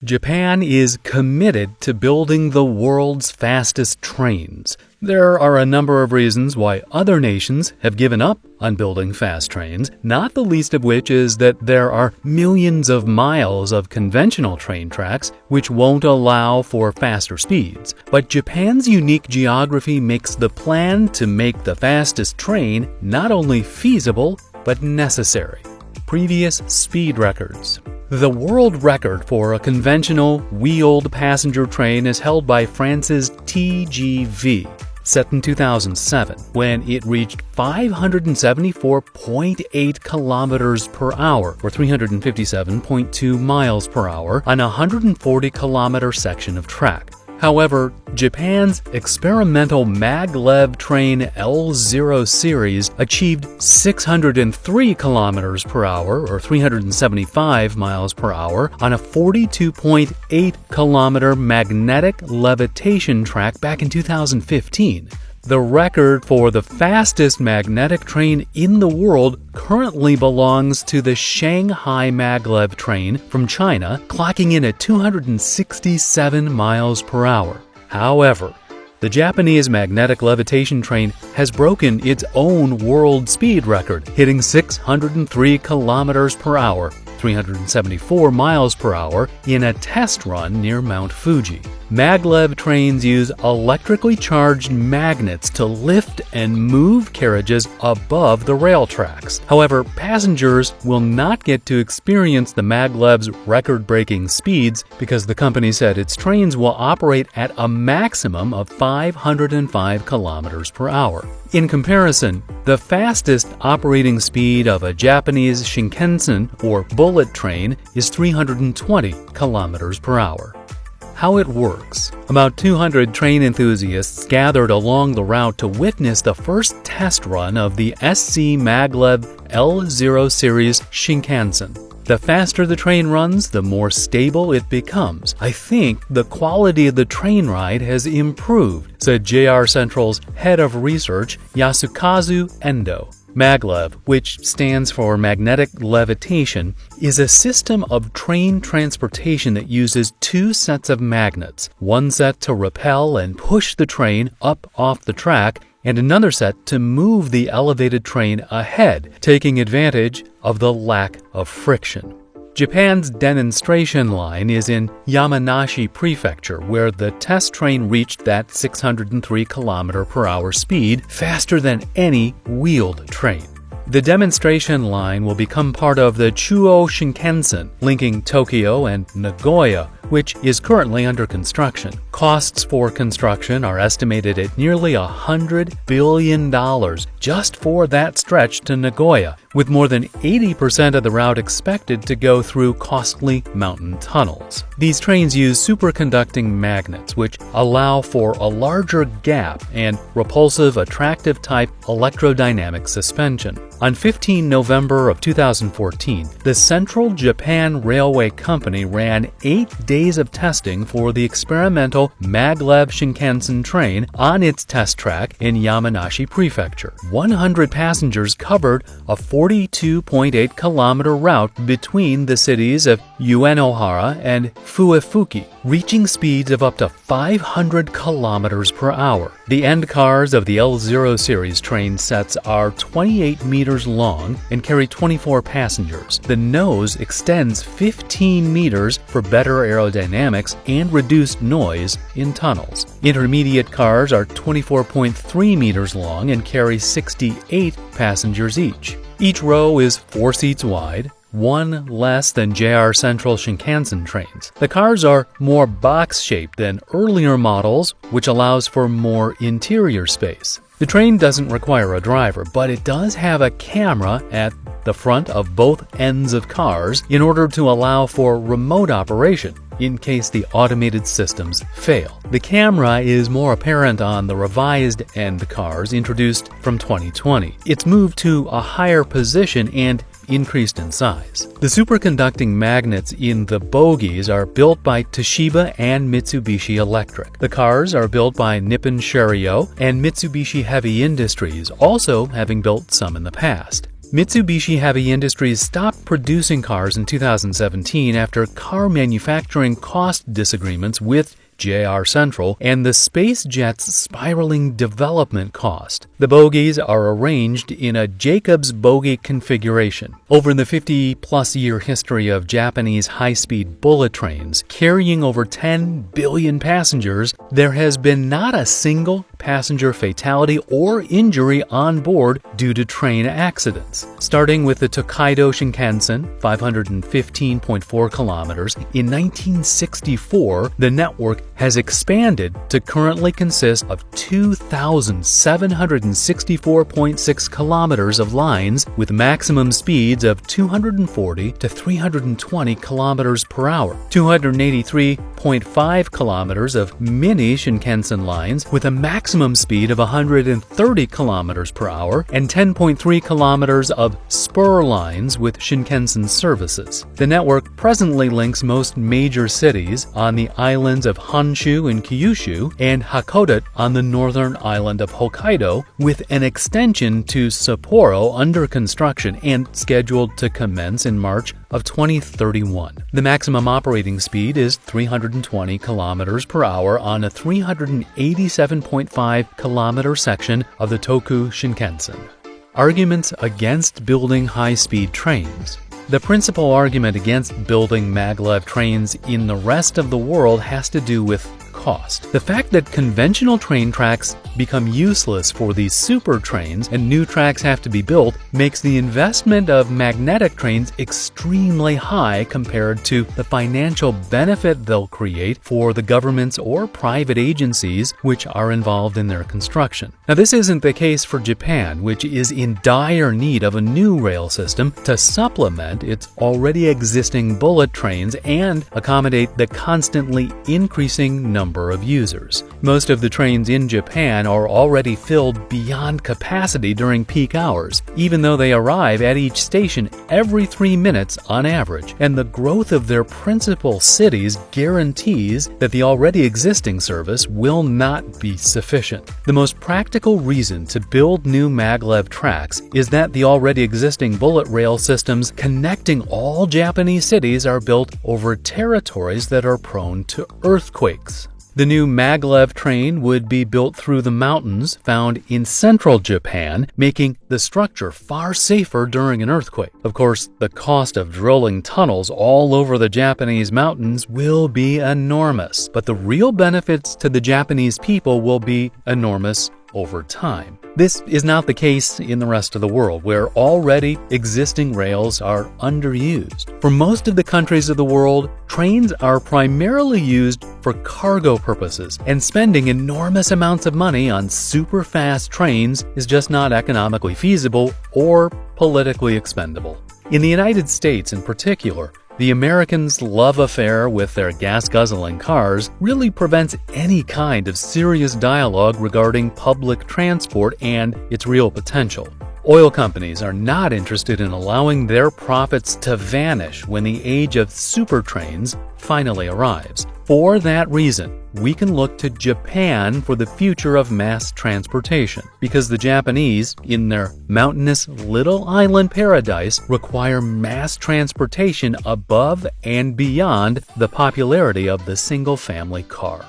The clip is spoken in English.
Japan is committed to building the world's fastest trains. There are a number of reasons why other nations have given up on building fast trains, not the least of which is that there are millions of miles of conventional train tracks which won't allow for faster speeds. But Japan's unique geography makes the plan to make the fastest train not only feasible, but necessary. Previous speed records. The world record for a conventional, wheeled passenger train is held by France's TGV, set in 2007, when it reached 574.8 kilometers per hour, or 357.2 miles per hour, on a 140-kilometer section of track. However, Japan's experimental maglev train L0 series achieved 603 kilometers per hour, or 375 miles per hour, on a 42.8 kilometer magnetic levitation track back in 2015. The record for the fastest magnetic train in the world currently belongs to the Shanghai maglev train from China, clocking in at 267 miles per hour. However, the Japanese magnetic levitation train has broken its own world speed record, hitting 603 kilometers per hour, 374 miles per hour, in a test run near Mount Fuji. Maglev trains use electrically charged magnets to lift and move carriages above the rail tracks. However, passengers will not get to experience the maglev's record-breaking speeds because the company said its trains will operate at a maximum of 505 kilometers per hour. In comparison, the fastest operating speed of a Japanese Shinkansen or bullet train is 320 kilometers per hour. How it works. About 200 train enthusiasts gathered along the route to witness the first test run of the SC Maglev L0 series Shinkansen. The faster the train runs, the more stable it becomes. I think the quality of the train ride has improved, said JR Central's head of research, Yasukazu Endo. Maglev, which stands for magnetic levitation, is a system of train transportation that uses two sets of magnets, one set to repel and push the train up off the track, and another set to move the elevated train ahead, taking advantage of the lack of friction. Japan's demonstration line is in Yamanashi Prefecture, where the test train reached that 603 km per hour speed, faster than any wheeled train. The demonstration line will become part of the Chuo Shinkansen, linking Tokyo and Nagoya, which is currently under construction. Costs for construction are estimated at nearly $100 billion just for that stretch to Nagoya, with more than 80% of the route expected to go through costly mountain tunnels. These trains use superconducting magnets, which allow for a larger gap and repulsive attractive type electrodynamic suspension. On 15 November of 2014, the Central Japan Railway Company ran 8 days of testing for the experimental maglev Shinkansen train on its test track in Yamanashi Prefecture. 100 passengers covered a 42.8 kilometer route between the cities of Uenohara and Fuefuki, reaching speeds of up to 500 kilometers per hour. The end cars of the L0 series train sets are 28 meters long and carry 24 passengers. The nose extends 15 meters for better aerodynamics and reduced noise in tunnels. Intermediate cars are 24.3 meters long and carry 68 passengers each. Each row is 4 seats wide, one less than JR Central Shinkansen trains. The cars are more box-shaped than earlier models, which allows for more interior space. The train doesn't require a driver, but it does have a camera at the front of both ends of cars in order to allow for remote operation in case the automated systems fail. The camera is more apparent on the revised end cars introduced from 2020. It's moved to a higher position and increased in size. The superconducting magnets in the bogies are built by Toshiba and Mitsubishi Electric. The cars are built by Nippon Sharyo and Mitsubishi Heavy Industries, also having built some in the past. Mitsubishi Heavy Industries stopped producing cars in 2017 after car manufacturing cost disagreements with JR Central and the space jet's spiraling development cost. The bogies are arranged in a Jacobs bogie configuration. Over the 50-plus year history of Japanese high-speed bullet trains carrying over 10 billion passengers, there has been not a single passenger fatality or injury on board due to train accidents. Starting with the Tokaido Shinkansen, 515.4 kilometers, in 1964, the network has expanded to currently consist of 2,764.6 kilometers of lines with maximum speeds of 240 to 320 kilometers per hour, 283.5 kilometers of mini Shinkansen lines with a maximum speed of 130 kilometers per hour, and 10.3 kilometers of spur lines with Shinkansen services. The network presently links most major cities on the islands of Honshu and Kyushu and Hakodate on the northern island of Hokkaido, with an extension to Sapporo under construction and scheduled to commence in March of 2031. The maximum operating speed is 320 kilometers per hour on a 387.5 kilometer section of the Toku Shinkansen. Arguments against building high-speed trains. The principal argument against building maglev trains in the rest of the world has to do with cost. The fact that conventional train tracks become useless for these super trains and new tracks have to be built makes the investment of magnetic trains extremely high compared to the financial benefit they'll create for the governments or private agencies which are involved in their construction. Now, this isn't the case for Japan, which is in dire need of a new rail system to supplement its already existing bullet trains and accommodate the constantly increasing number of users. Most of the trains in Japan are already filled beyond capacity during peak hours, even though they arrive at each station every 3 minutes on average, and the growth of their principal cities guarantees that the already existing service will not be sufficient. The most practical reason to build new maglev tracks is that the already existing bullet rail systems connecting all Japanese cities are built over territories that are prone to earthquakes. The new maglev train would be built through the mountains found in central Japan, making the structure far safer during an earthquake. Of course, the cost of drilling tunnels all over the Japanese mountains will be enormous, but the real benefits to the Japanese people will be enormous over time. This is not the case in the rest of the world, where already existing rails are underused. For most of the countries of the world, trains are primarily used for cargo purposes, and spending enormous amounts of money on super fast trains is just not economically feasible or politically expendable. In the United States in particular, the Americans' love affair with their gas-guzzling cars really prevents any kind of serious dialogue regarding public transport and its real potential. Oil companies are not interested in allowing their profits to vanish when the age of super trains finally arrives. For that reason, we can look to Japan for the future of mass transportation, because the Japanese, in their mountainous little island paradise, require mass transportation above and beyond the popularity of the single-family car.